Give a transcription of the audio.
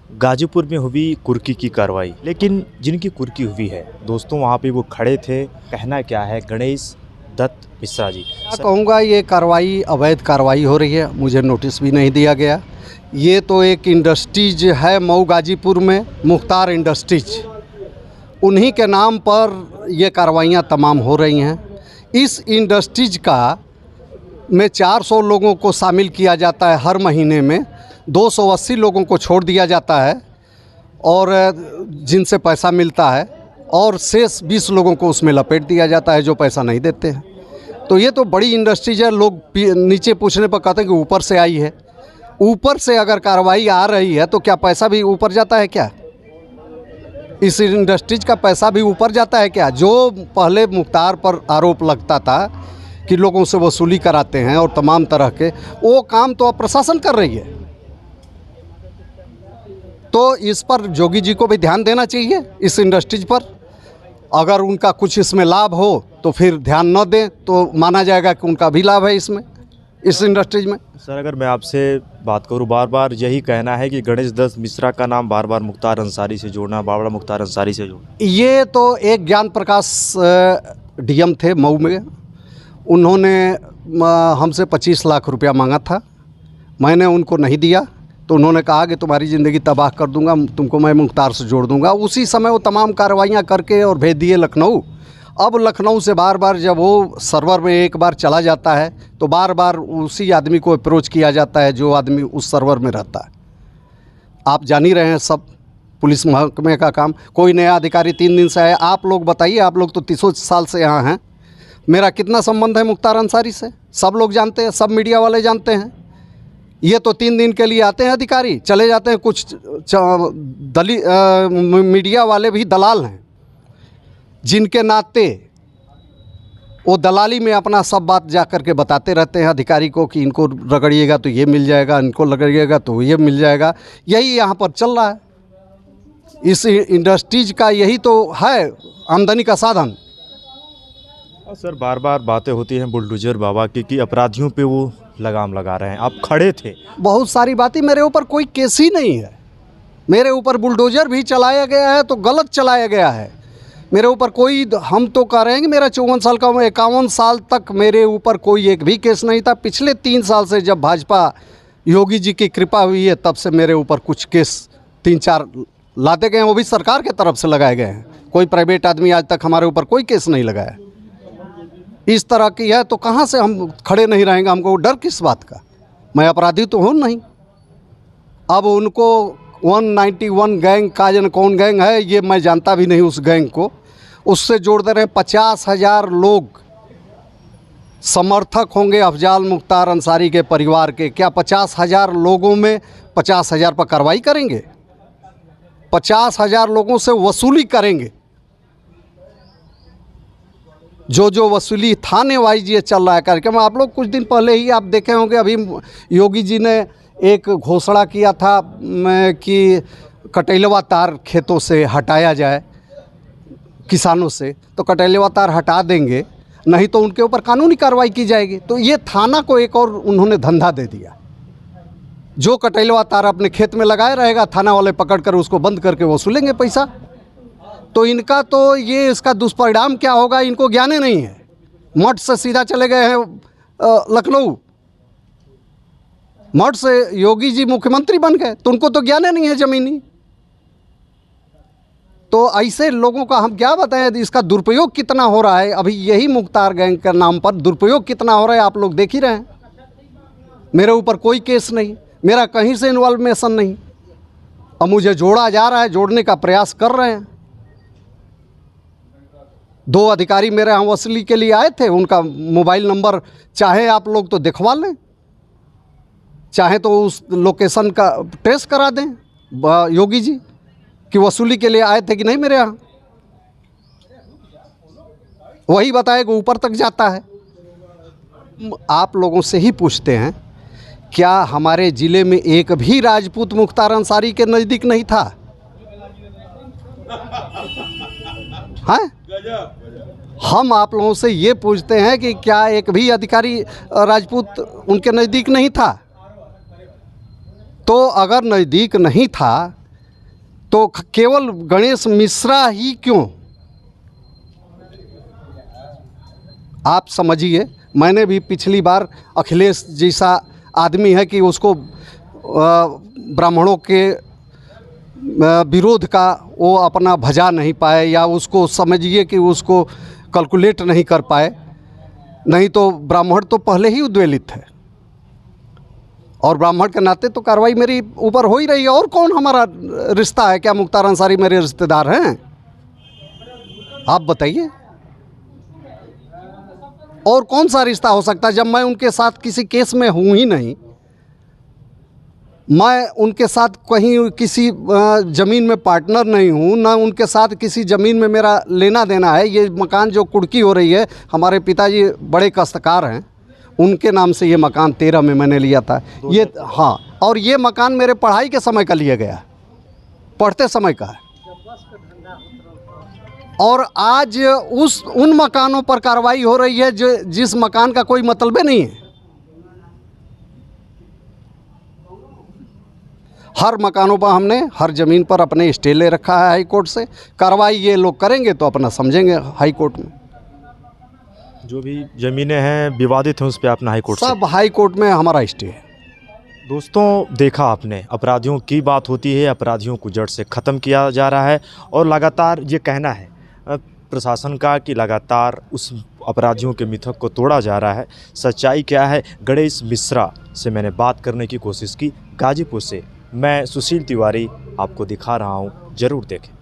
गाजीपुर में हुई कुर्की की कार्रवाई, लेकिन जिनकी कुर्की हुई है दोस्तों वहाँ पे वो खड़े थे। कहना क्या है गणेश दत्त मिश्रा जी? मैं कहूँगा ये कार्रवाई अवैध कार्रवाई हो रही है, मुझे नोटिस भी नहीं दिया गया। ये तो एक इंडस्ट्रीज है मऊ गाजीपुर में, मुख्तार इंडस्ट्रीज, उन्हीं के नाम पर ये कार्रवाइयाँ तमाम हो रही हैं। इस इंडस्ट्रीज का में 400 लोगों को शामिल किया जाता है हर महीने में, 280 लोगों को छोड़ दिया जाता है और जिनसे पैसा मिलता है, और शेष 20 लोगों को उसमें लपेट दिया जाता है जो पैसा नहीं देते हैं। तो ये तो बड़ी इंडस्ट्रीज है। लोग नीचे पूछने पर कहते हैं कि ऊपर से आई है। ऊपर से अगर कार्रवाई आ रही है तो क्या पैसा भी ऊपर जाता है क्या? इस इंडस्ट्रीज का पैसा भी ऊपर जाता है क्या? जो पहले मुख्तार पर आरोप लगता था कि लोगों से वसूली कराते हैं और तमाम तरह के, वो काम तो अब प्रशासन कर रही है। तो इस पर जोगी जी को भी ध्यान देना चाहिए इस इंडस्ट्रीज पर। अगर उनका कुछ इसमें लाभ हो तो फिर ध्यान न दें तो माना जाएगा कि उनका भी लाभ है इसमें, इस इंडस्ट्रीज में। सर अगर मैं आपसे बात करूं, बार बार यही कहना है कि गणेश दत्त मिश्रा का नाम बार बार मुख्तार अंसारी से जोड़ना, बाबा मुख्तार अंसारी से जोड़ना। ये तो एक ज्ञान प्रकाश डीएम थे मऊ में, उन्होंने हमसे 25 लाख रुपया मांगा था। मैंने उनको नहीं दिया तो उन्होंने कहा कि तुम्हारी ज़िंदगी तबाह कर दूंगा, तुमको मैं मुख्तार से जोड़ दूंगा। उसी समय वो तमाम कार्रवाइयाँ करके और भेज दिए लखनऊ। अब लखनऊ से बार बार जब वो सर्वर में एक बार चला जाता है तो बार बार उसी आदमी को अप्रोच किया जाता है जो आदमी उस सर्वर में रहता है। आप जान ही रहे हैं सब पुलिस महकमे का काम। कोई नया अधिकारी 3 दिन से आया, आप लोग बताइए, आप लोग तो 30 साल से यहाँ हैं। मेरा कितना संबंध है मुख्तार अंसारी से सब लोग जानते हैं, सब मीडिया वाले जानते हैं। ये तो 3 दिन के लिए आते हैं अधिकारी, चले जाते हैं। कुछ मीडिया वाले भी दलाल हैं जिनके नाते वो दलाली में अपना सब बात जा कर के बताते रहते हैं अधिकारी को कि इनको रगड़िएगा तो ये मिल जाएगा, इनको रगड़िएगा तो ये मिल जाएगा। यही यहाँ पर चल रहा है। इस इंडस्ट्रीज का यही तो है आमदनी का साधन। सर बार बार बातें होती हैं बुलडोजर बाबा की कि अपराधियों पे वो लगाम लगा रहे हैं, आप खड़े थे। बहुत सारी बातें, मेरे ऊपर कोई केस ही नहीं है। मेरे ऊपर बुलडोजर भी चलाया गया है तो गलत चलाया गया है। मेरे ऊपर कोई, हम तो कह रहे हैं कि मेरा 54 साल का हूँ, 51 साल तक मेरे ऊपर कोई एक भी केस नहीं था। पिछले 3 साल से जब भाजपा योगी जी की कृपा हुई है तब से मेरे ऊपर कुछ केस 3-4 लाते गए हैं, वो भी सरकार के तरफ से लगाए गए हैं। कोई प्राइवेट आदमी आज तक हमारे ऊपर कोई केस नहीं लगाया। इस तरह की है तो कहाँ से हम खड़े नहीं रहेंगे? हमको डर किस बात का? मैं अपराधी तो हूँ नहीं। अब उनको 191 गैंग का जन कौन गैंग है ये मैं जानता भी नहीं, उस गैंग को उससे जोड़ दे रहे हैं। 50,000 लोग समर्थक होंगे अफजाल मुख्तार अंसारी के परिवार के। क्या 50,000 लोगों में 50,000 पर कार्रवाई करेंगे? 50,000 लोगों से वसूली करेंगे। जो वसूली थाने वाइज ये चल रहा है कार्यक्रम। आप लोग कुछ दिन पहले ही आप देखे होंगे, अभी योगी जी ने एक घोषणा किया था कि कटेलवा तार खेतों से हटाया जाए किसानों से, तो कटेलवा तार हटा देंगे, नहीं तो उनके ऊपर कानूनी कार्रवाई की जाएगी। तो ये थाना को एक और उन्होंने धंधा दे दिया। जो कटेलवा तार अपने खेत में लगाए रहेगा, थाना वाले पकड़ कर उसको बंद करके वसूलेंगे पैसा। तो इनका तो ये, इसका दुष्परिणाम क्या होगा इनको ज्ञान ही नहीं है। मठ से सीधा चले गए हैं लखनऊ, मठ से योगी जी मुख्यमंत्री बन गए, तो उनको तो ज्ञान ही नहीं है ज़मीनी। तो ऐसे लोगों का हम क्या बताएं, इसका दुरुपयोग कितना हो रहा है। अभी यही मुख्तार गैंग के नाम पर दुरुपयोग कितना हो रहा है आप लोग देख ही रहे हैं। मेरे ऊपर कोई केस नहीं, मेरा कहीं से इन्वॉल्वमेशन नहीं। अब मुझे जोड़ा जा रहा है, जोड़ने का प्रयास कर रहे हैं। 2 अधिकारी मेरे यहाँ वसूली के लिए आए थे, उनका मोबाइल नंबर चाहे आप लोग तो दिखवा लें, चाहे तो उस लोकेशन का ट्रेस करा दें योगी जी कि वसूली के लिए आए थे कि नहीं मेरे यहाँ। वही बताएगा, ऊपर तक जाता है। आप लोगों से ही पूछते हैं, क्या हमारे ज़िले में एक भी राजपूत मुख्तार अंसारी के नज़दीक नहीं था? हैं? हम आप लोगों से ये पूछते हैं कि क्या एक भी अधिकारी राजपूत उनके नज़दीक नहीं था? तो अगर नज़दीक नहीं था तो केवल गणेश मिश्रा ही क्यों? आप समझिए, मैंने भी पिछली बार अखिलेश जैसा आदमी है कि उसको ब्राह्मणों के विरोध का वो अपना भजा नहीं पाए, या उसको समझिए कि उसको कैलकुलेट नहीं कर पाए। नहीं तो ब्राह्मण तो पहले ही उद्वेलित है, और ब्राह्मण के नाते तो कार्रवाई मेरी ऊपर हो ही रही है। और कौन हमारा रिश्ता है? क्या मुख्तार अंसारी मेरे रिश्तेदार हैं? आप बताइए, और कौन सा रिश्ता हो सकता है जब मैं उनके साथ किसी केस में हूँ ही नहीं। मैं उनके साथ कहीं किसी ज़मीन में पार्टनर नहीं हूँ, ना उनके साथ किसी ज़मीन में मेरा लेना देना है। ये मकान जो कुर्की हो रही है, हमारे पिताजी बड़े काश्तकार हैं, उनके नाम से ये मकान 13 में मैंने लिया था। ये हाँ, और ये मकान मेरे पढ़ाई के समय का लिया गया, पढ़ते समय का है। और आज उन मकानों पर कार्रवाई हो रही है जो जिस मकान का कोई मतलब ही नहीं है। हर मकानों पर हमने हर ज़मीन पर अपने स्टे ले रखा है हाई कोर्ट से। कार्रवाई ये लोग करेंगे तो अपना समझेंगे हाई कोर्ट में। जो भी ज़मीनें हैं विवादित हैं उस पर अपना हाई कोर्ट सब हाई कोर्ट में हमारा स्टे है। दोस्तों, देखा आपने, अपराधियों की बात होती है, अपराधियों को जड़ से ख़त्म किया जा रहा है। और लगातार ये कहना है प्रशासन का कि लगातार उस अपराधियों के मिथक को तोड़ा जा रहा है। सच्चाई क्या है? गणेश मिश्रा से मैंने बात करने की कोशिश की, गाजीपुर से। मैं सुशील तिवारी आपको दिखा रहा हूँ, ज़रूर देखें।